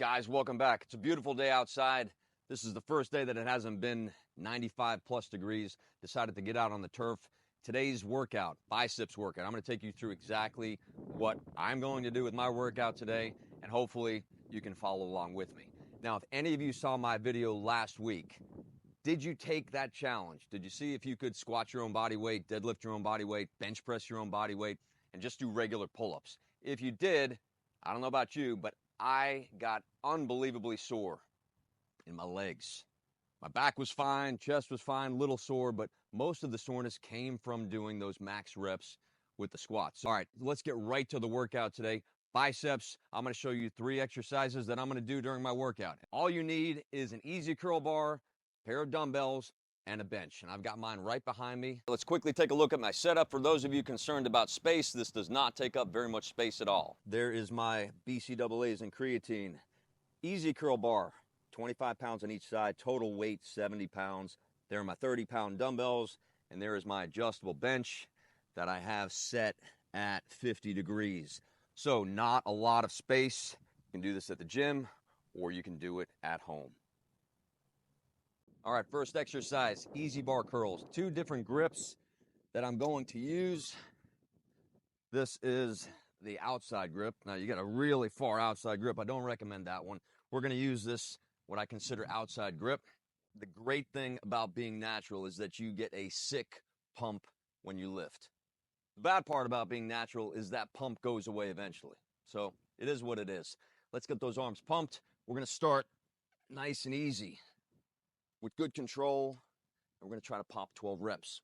Guys, welcome back. It's a beautiful day outside. This is the first day that it hasn't been 95 plus degrees. Decided to get out on the turf. Today's workout, biceps workout. I'm going to take you through exactly what I'm going to do with my workout today, and hopefully you can follow along with me. Now, if any of you saw my video last week, did you take that challenge? Did you see if you could squat your own body weight, deadlift your own body weight, bench press your own body weight, and just do regular pull-ups? If you did, I don't know about you, but I got unbelievably sore in my legs. My back was fine, chest was fine, little sore, but most of the soreness came from doing those max reps with the squats. All right, let's get right to the workout today. Biceps, I'm going to show you 3 exercises that I'm going to do during my workout. All you need is an easy curl bar, a pair of dumbbells, and a bench, and I've got mine right behind me. Let's quickly take a look at my setup. For those of you concerned about space, this does not take up very much space at all. There is my BCAAs and creatine. Easy curl bar, 25 pounds on each side, total weight 70 pounds. There are my 30-pound dumbbells, and there is my adjustable bench that I have set at 50 degrees. So not a lot of space. You can do this at the gym, or you can do it at home. All right, first exercise, easy bar curls. 2 different grips that I'm going to use. This is the outside grip. Now, you got a really far outside grip. I don't recommend that one. We're going to use this, what I consider outside grip. The great thing about being natural is that you get a sick pump when you lift. The bad part about being natural is that pump goes away eventually. So it is what it is. Let's get those arms pumped. We're going to start nice and easy with good control, and we're going to try to pop 12 reps.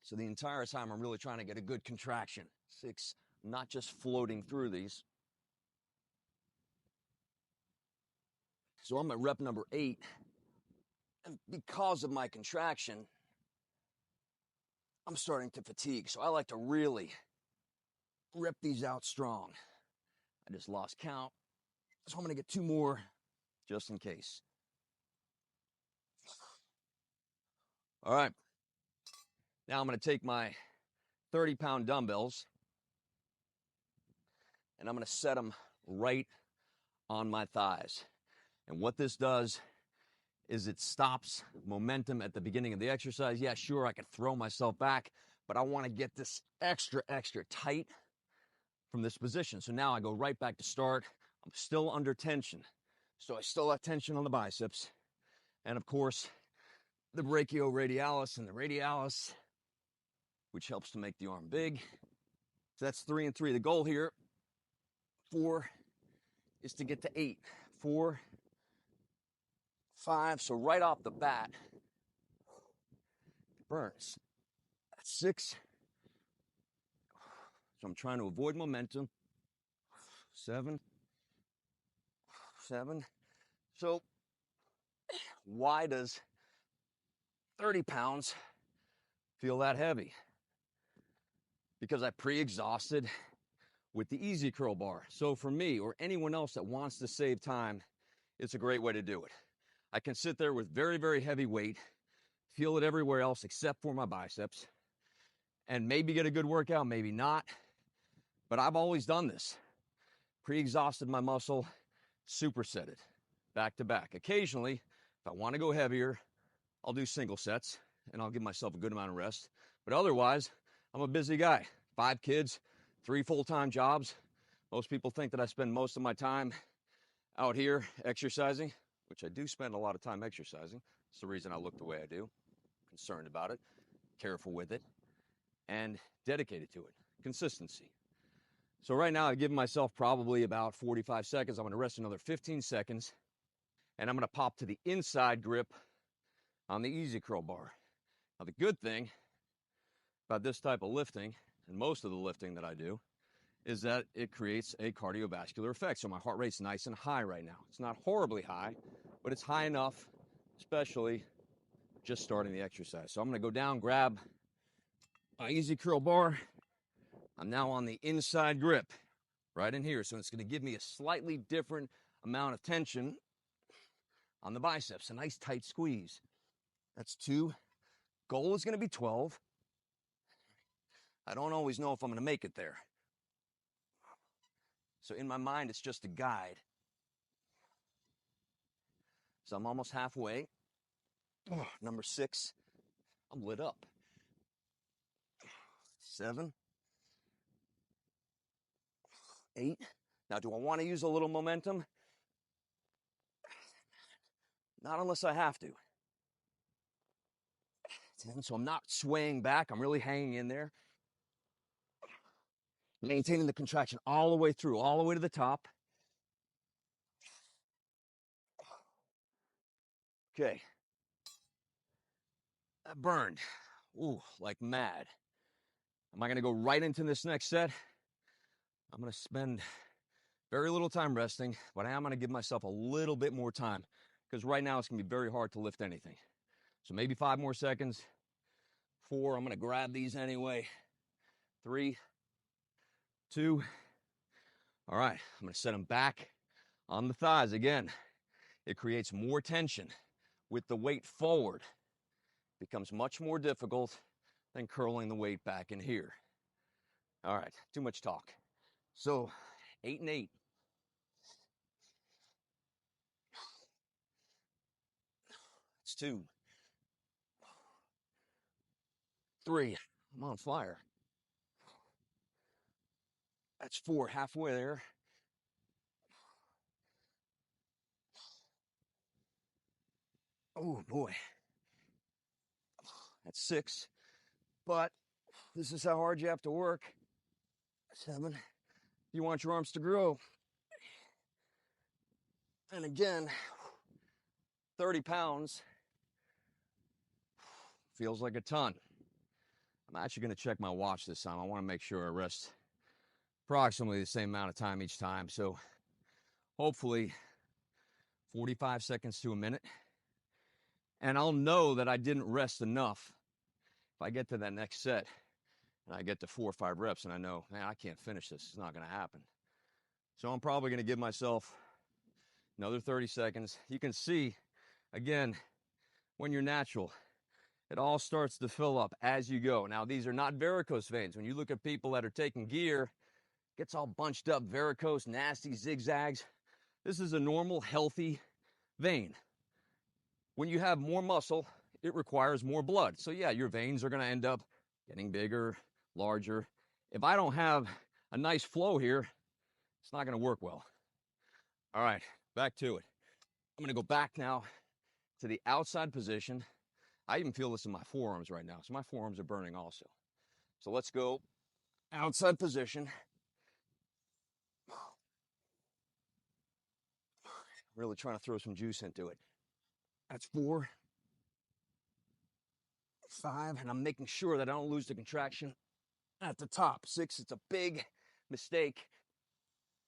So the entire time I'm really trying to get a good contraction. 6, not just floating through these. So I'm at rep number 8, and because of my contraction, I'm starting to fatigue. So I like to really rip these out strong. I just lost count, so I'm going to get 2 more just in case. All right. Now I'm going to take my 30-pound dumbbells, and I'm going to set them right on my thighs. And what this does is it stops momentum at the beginning of the exercise. Yeah, sure, I could throw myself back, but I want to get this extra tight from this position. So now I go right back to start. I'm still under tension. So I still have tension on the biceps. And of course, the brachioradialis and the radialis, which helps to make the arm big. So that's 3 and 3. The goal here, 4, is to get to 8. 4, 5, so right off the bat, it burns. That's 6. So I'm trying to avoid momentum. 7. So why does 30 pounds feel that heavy? Because I pre-exhausted with the easy curl bar. So for me or anyone else that wants to save time, it's a great way to do it. I can sit there with very, very heavy weight, feel it everywhere else except for my biceps, and maybe get a good workout, maybe not. But I've always done this. Pre-exhausted my muscle, superset it, back to back. Occasionally, if I want to go heavier, I'll do single sets, and I'll give myself a good amount of rest. But otherwise, I'm a busy guy. 5 kids, 3 full-time jobs. Most people think that I spend most of my time out here exercising, which I do spend a lot of time exercising. It's the reason I look the way I do. Concerned about it, careful with it, and dedicated to it. Consistency. So right now I've given myself probably about 45 seconds. I'm going to rest another 15 seconds, and I'm going to pop to the inside grip on the easy curl bar. Now the good thing about this type of lifting, and most of the lifting that I do, is that it creates a cardiovascular effect. So my heart rate's nice and high right now. It's not horribly high, but it's high enough, especially just starting the exercise. So I'm going to go down, grab my easy curl bar. I'm now on the inside grip, right in here. So it's going to give me a slightly different amount of tension on the biceps. A nice tight squeeze. That's 2. Goal is going to be 12. I don't always know if I'm going to make it there. So in my mind, it's just a guide. So I'm almost halfway. Oh, number 6, I'm lit up. 7, 8. Now, do I want to use a little momentum? Not unless I have to. 10, so I'm not swaying back. I'm really hanging in there. Maintaining the contraction all the way through, all the way to the top. Okay. That burned. Ooh, like mad. Am I going to go right into this next set? I'm going to spend very little time resting, but I am going to give myself a little bit more time because right now it's going to be very hard to lift anything. So maybe 5 more seconds. 4, I'm going to grab these anyway. 3, 2. All right, I'm going to set them back on the thighs again. It creates more tension with the weight forward. It becomes much more difficult than curling the weight back in here. All right, too much talk. So 8 and 8. It's 2, 3. I'm on fire. That's 4, halfway there. Oh boy. That's 6. But this is how hard you have to work. 7. You want your arms to grow. And again, 30 pounds feels like a ton. I'm actually going to check my watch this time. I want to make sure I rest approximately the same amount of time each time. So hopefully 45 seconds to a minute. And I'll know that I didn't rest enough if I get to that next set and I get to 4 or 5 reps and I know, man, I can't finish this. It's not going to happen. So I'm probably going to give myself another 30 seconds. You can see, again, when you're natural, it all starts to fill up as you go. Now, these are not varicose veins. When you look at people that are taking gear, it gets all bunched up, varicose, nasty zigzags. This is a normal, healthy vein. When you have more muscle, it requires more blood. So yeah, your veins are going to end up getting bigger, larger. If I don't have a nice flow here, it's not going to work well. All right, back to it. I'm going to go back now to the outside position. I even feel this in my forearms right now. So my forearms are burning also. So let's go outside position. Really trying to throw some juice into it. That's 4, 5, and I'm making sure that I don't lose the contraction at the top. 6, it's a big mistake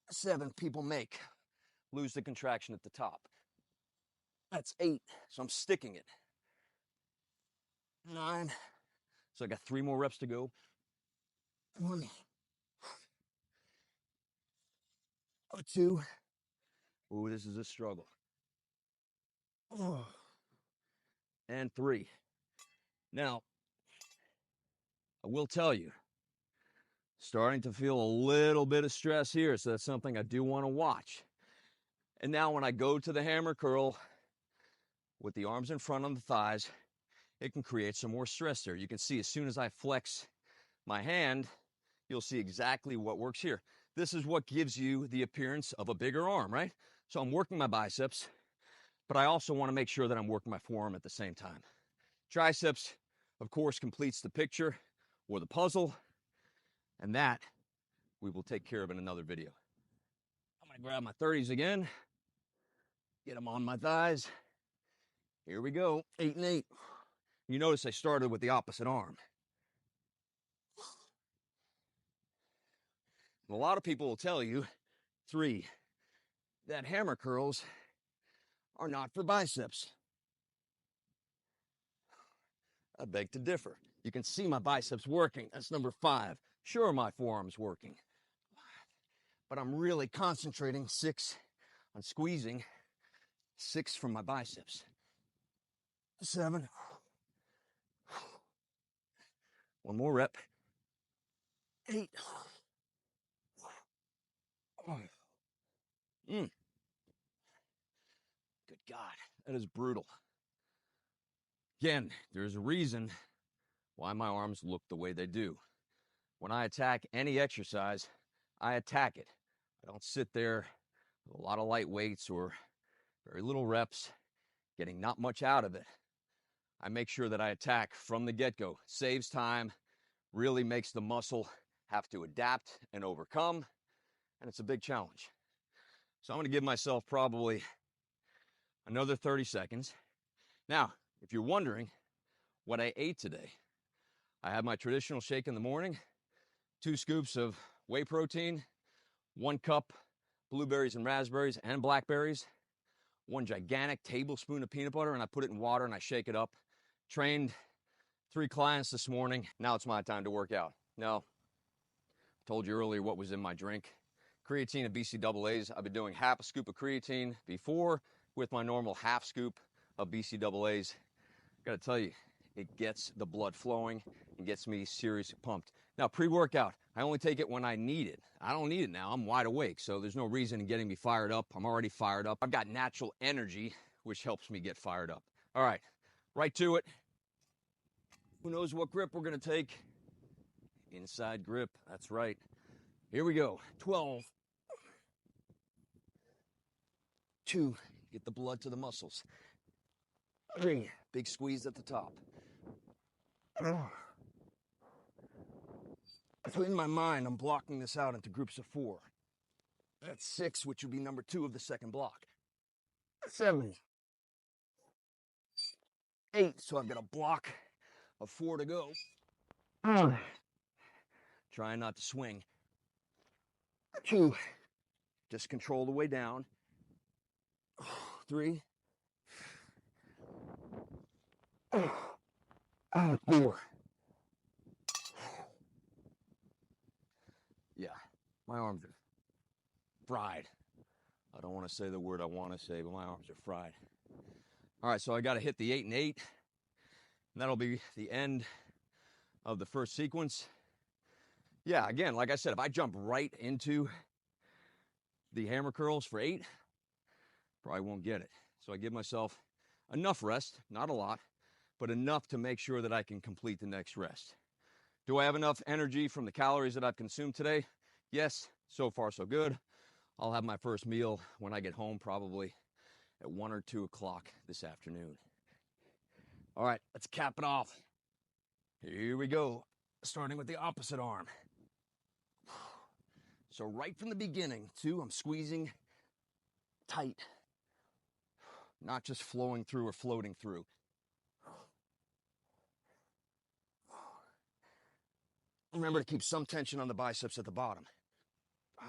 7 people make. Lose the contraction at the top. That's 8, so I'm sticking it. 9, so I got 3 more reps to go. 1, 2. Ooh, this is a struggle. Oh. And 3. Now, I will tell you, starting to feel a little bit of stress here, so that's something I do want to watch. And now when I go to the hammer curl with the arms in front on the thighs, it can create some more stress there. You can see as soon as I flex my hand, you'll see exactly what works here. This is what gives you the appearance of a bigger arm, right? So I'm working my biceps, but I also want to make sure that I'm working my forearm at the same time. Triceps, of course, completes the picture or the puzzle, and that we will take care of in another video. I'm going to grab my 30s again, get them on my thighs. Here we go, 8 and 8. You notice I started with the opposite arm. And a lot of people will tell you, 3, that hammer curls are not for biceps. I beg to differ. You can see my biceps working. That's number 5. Sure, my forearm's working. But I'm really concentrating 6 on squeezing 6 from my biceps. 7. 1 more rep. 8. Good God, that is brutal. Again, there's a reason why my arms look the way they do. When I attack any exercise, I attack it. I don't sit there with a lot of light weights or very little reps, getting not much out of it. I make sure that I attack from the get-go. Saves time, really makes the muscle have to adapt and overcome, and it's a big challenge. So I'm gonna give myself probably another 30 seconds. Now, if you're wondering what I ate today, I had my traditional shake in the morning, 2 scoops of whey protein, 1 cup blueberries and raspberries and blackberries, 1 gigantic tablespoon of peanut butter, and I put it in water and I shake it up. Trained 3 clients this morning. Now it's my time to work out. Now, I told you earlier what was in my drink. Creatine and BCAAs. I've been doing half a scoop of creatine before with my normal half scoop of BCAAs. Gotta tell you, it gets the blood flowing and gets me seriously pumped. Now, pre-workout, I only take it when I need it. I don't need it now. I'm wide awake, so there's no reason in getting me fired up. I'm already fired up. I've got natural energy, which helps me get fired up. All right, right to it. Who knows what grip we're gonna take? Inside grip, that's right. Here we go, 12. 2, get the blood to the muscles. 3, big squeeze at the top. So in my mind, I'm blocking this out into groups of 4. That's 6, which would be number 2 of the second block. 7, 8, so I've got a block of 4 to go. Trying not to swing. 2, just control the way down. 3, 4. Yeah, my arms are fried. I don't want to say the word I want to say, but my arms are fried. All right, so I got to hit the 8 and 8. And that'll be the end of the first sequence. Yeah, again, like I said, if I jump right into the hammer curls for 8, probably won't get it. So I give myself enough rest, not a lot, but enough to make sure that I can complete the next rest. Do I have enough energy from the calories that I've consumed today? Yes, so far so good. I'll have my first meal when I get home, probably at 1 or 2 o'clock this afternoon. All right, let's cap it off. Here we go, starting with the opposite arm. So right from the beginning, too, I'm squeezing tight, not just flowing through or floating through. Remember to keep some tension on the biceps at the bottom. 5.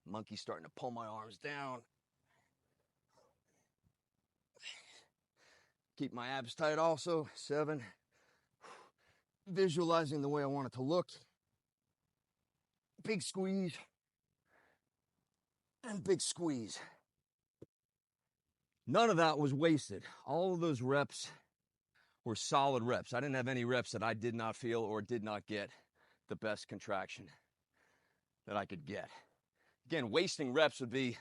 Monkey's starting to pull my arms down. Keep my abs tight also. 7. Visualizing the way I want it to look. Big squeeze. And big squeeze. None of that was wasted. All of those reps were solid reps. I didn't have any reps that I did not feel or did not get the best contraction that I could get. Again, wasting reps would be,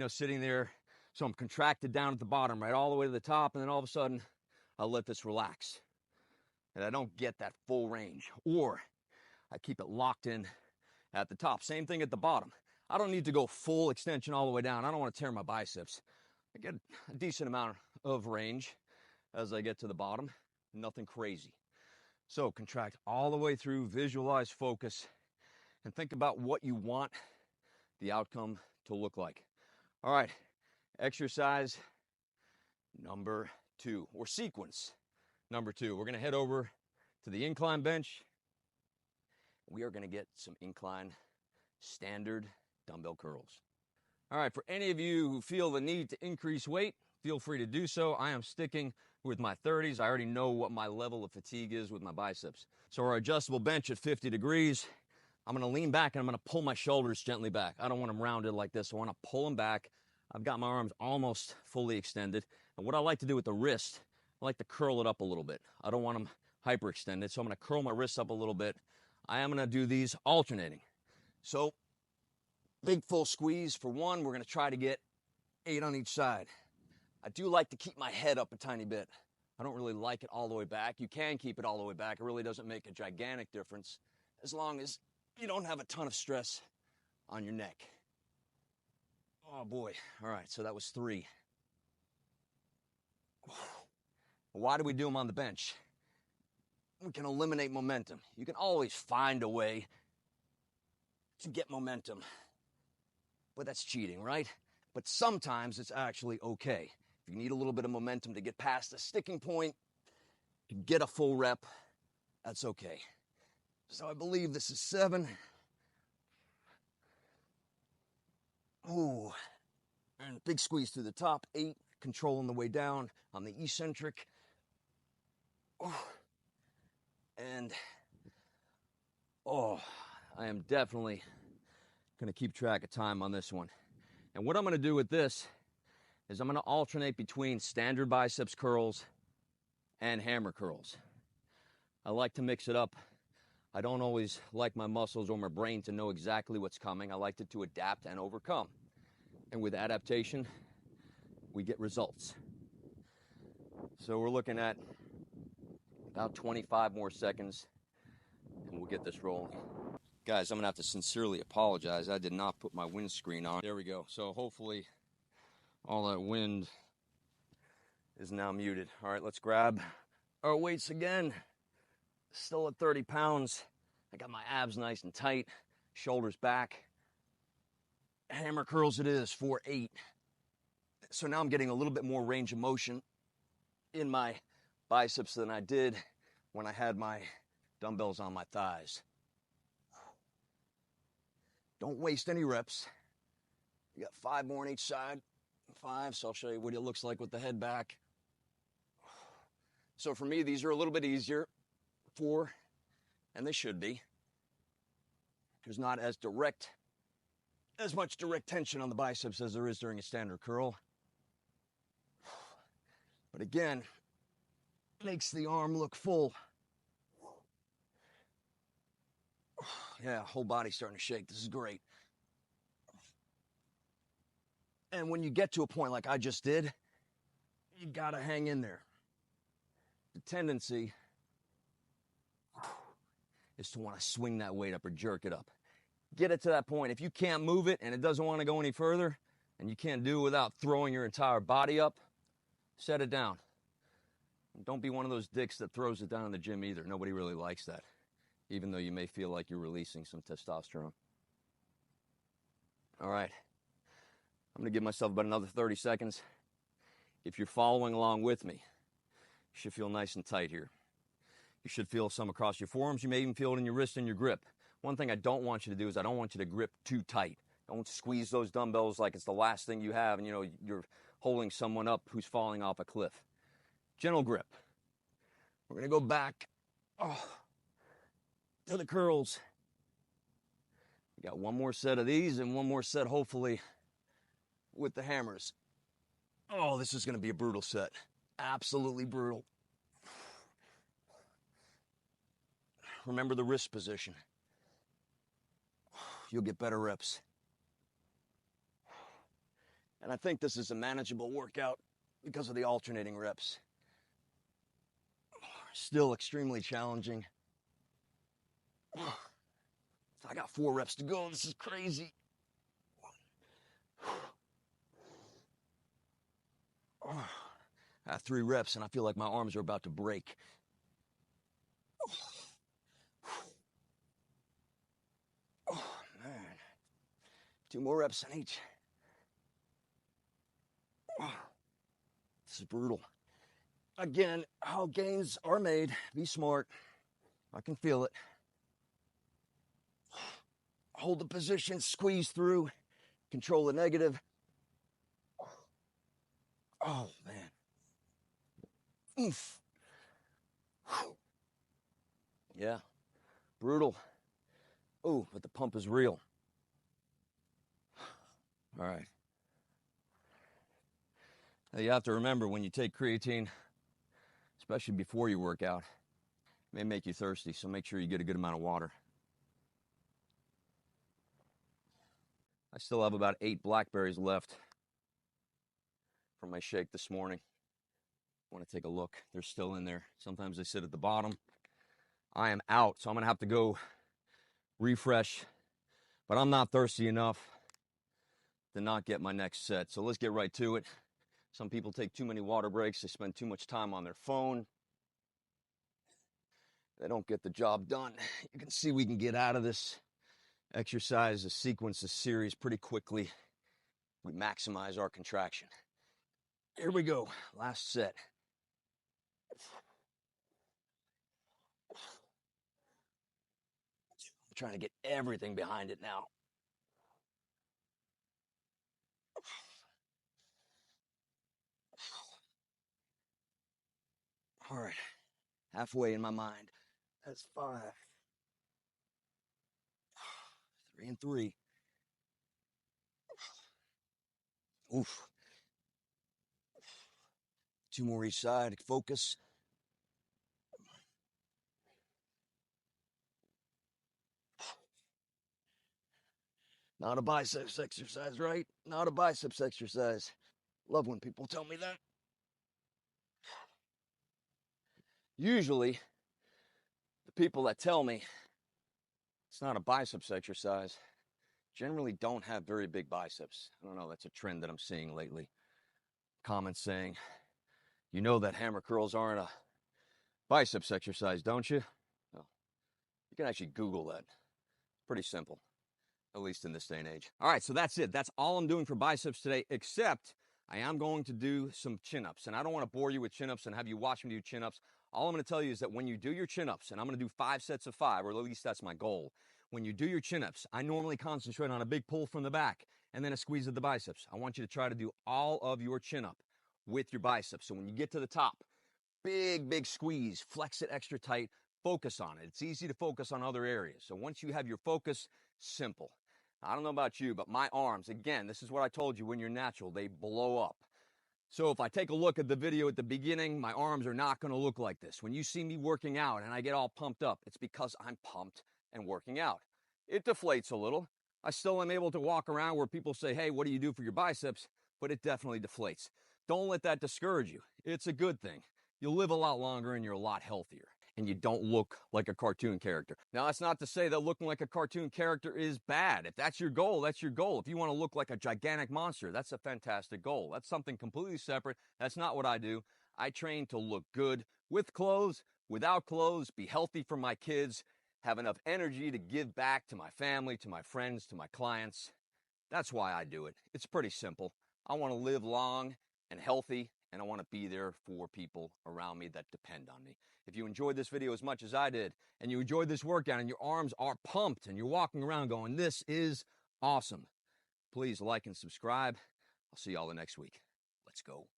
sitting there, so I'm contracted down at the bottom, right, all the way to the top, and then all of a sudden, I'll let this relax. And I don't get that full range. Or I keep it locked in at the top. Same thing at the bottom. I don't need to go full extension all the way down. I don't want to tear my biceps. I get a decent amount of range as I get to the bottom. Nothing crazy. So contract all the way through, visualize, focus, and think about what you want the outcome to look like. All right, exercise number 2, or sequence number 2. We're gonna head over to the incline bench. We are gonna get some incline standard dumbbell curls. All right, for any of you who feel the need to increase weight, feel free to do so. I am sticking with my 30s. I already know what my level of fatigue is with my biceps. So our adjustable bench at 50 degrees, I'm gonna lean back and I'm gonna pull my shoulders gently back. I don't want them rounded like this. I wanna pull them back. I've got my arms almost fully extended. And what I like to do with the wrist, I like to curl it up a little bit. I don't want them hyperextended. So I'm going to curl my wrists up a little bit. I am going to do these alternating. So big full squeeze for 1. We're going to try to get 8 on each side. I do like to keep my head up a tiny bit. I don't really like it all the way back. You can keep it all the way back. It really doesn't make a gigantic difference as long as you don't have a ton of stress on your neck. Oh boy. All right, so that was 3. Why do we do them on the bench? We can eliminate momentum. You can always find a way to get momentum, but that's cheating, right? But sometimes it's actually okay. If you need a little bit of momentum to get past the sticking point, to get a full rep, that's okay. So I believe this is 7. Ooh, and big squeeze through the top, 8, controlling the way down on the eccentric. Oh, and, oh, I am definitely going to keep track of time on this one. And what I'm going to do with this is I'm going to alternate between standard biceps curls and hammer curls. I like to mix it up. I don't always like my muscles or my brain to know exactly what's coming. I like it to adapt and overcome. And with adaptation, we get results. So we're looking at about 25 more seconds, and we'll get this rolling. Guys, I'm gonna have to sincerely apologize. I did not put my windscreen on. There we go. So hopefully all that wind is now muted. All right, let's grab our weights again. Still at 30 pounds. I got my abs nice and tight, shoulders back. Hammer curls it is for 8. So now I'm getting a little bit more range of motion in my biceps than I did when I had my dumbbells on my thighs. Don't waste any reps. You got 5 more on each side. 5, so I'll show you what it looks like with the head back. So for me, these are a little bit easier. 4, and they should be. There's not as much direct tension on the biceps as there is during a standard curl. But again, makes the arm look full. Yeah, whole body's starting to shake. This is great. And when you get to a point like I just did, you gotta hang in there. The tendency is to want to swing that weight up or jerk it up. Get it to that point. If you can't move it and it doesn't want to go any further, and you can't do it without throwing your entire body up, set it down. Don't be one of those dicks that throws it down in the gym either. Nobody really likes that, even though you may feel like you're releasing some testosterone. All right. I'm going to give myself about another 30 seconds. If you're following along with me, you should feel nice and tight here. You should feel some across your forearms. You may even feel it in your wrist and your grip. One thing I don't want you to do is I don't want you to grip too tight. Don't squeeze those dumbbells like it's the last thing you have and, you're holding someone up who's falling off a cliff. Gentle grip. We're going to go back to the curls. We got one more set of these and one more set, hopefully, with the hammers. Oh, this is going to be a brutal set. Absolutely brutal. Remember the wrist position. You'll get better reps. And I think this is a manageable workout because of the alternating reps. Still extremely challenging. I got 4 reps to go. This is crazy. I have 3 reps and I feel like my arms are about to break. Oh, man. 2 more reps on each. This is brutal. Again, how gains are made. Be smart. I can feel it. Hold the position, squeeze through, control the negative. Oh, man. Oof. Yeah, brutal. Oh, but the pump is real. All right. Now you have to remember when you take creatine, especially before you work out, May make you thirsty, so make sure you get a good amount of water. I still have about 8 blackberries left from my shake this morning. I want to take a look. They're still in there. Sometimes they sit at the bottom. I am out, so I'm going to have to go refresh, but I'm not thirsty enough to not get my next set. So let's get right to it. Some people take too many water breaks. They spend too much time on their phone. They don't get the job done. You can see we can get out of this exercise, this sequence, this series pretty quickly. We maximize our contraction. Here we go. Last set. I'm trying to get everything behind it now. All right. Halfway in my mind. That's 5. 3 and 3. Oof. 2 more each side. Focus. Not a biceps exercise, right? Not a biceps exercise. Love when people tell me that. Usually, the people that tell me it's not a biceps exercise generally don't have very big biceps. I don't know, that's a trend that I'm seeing lately. Comments saying, you know that hammer curls aren't a biceps exercise, don't you? Well, you can actually Google that. Pretty simple, at least in this day and age. All right, so that's it. That's all I'm doing for biceps today, except I am going to do some chin-ups. And I don't want to bore you with chin-ups and have you watch me do chin-ups. All I'm going to tell you is that when you do your chin-ups, and I'm going to do 5 sets of 5, or at least that's my goal. When you do your chin-ups, I normally concentrate on a big pull from the back and then a squeeze of the biceps. I want you to try to do all of your chin-up with your biceps. So when you get to the top, big squeeze, flex it extra tight, focus on it. It's easy to focus on other areas. So once you have your focus, simple. I don't know about you, but my arms, again, this is what I told you, when you're natural, they blow up. So if I take a look at the video at the beginning, my arms are not going to look like this. When you see me working out and I get all pumped up, it's because I'm pumped and working out. It deflates a little. I still am able to walk around where people say, hey, what do you do for your biceps? But it definitely deflates. Don't let that discourage you. It's a good thing. You'll live a lot longer and you're a lot healthier. And you don't look like a cartoon character. Now, that's not to say that looking like a cartoon character is bad. If that's your goal, that's your goal. If you want to look like a gigantic monster, that's a fantastic goal. That's something completely separate. That's not what I do. I train to look good with clothes, without clothes, be healthy for my kids, have enough energy to give back to my family, to my friends, to my clients. That's why I do it. It's pretty simple. I want to live long and healthy, and I want to be there for people around me that depend on me. If you enjoyed this video as much as I did, and you enjoyed this workout, and your arms are pumped, and you're walking around going, this is awesome, please like and subscribe. I'll see y'all the next week. Let's go.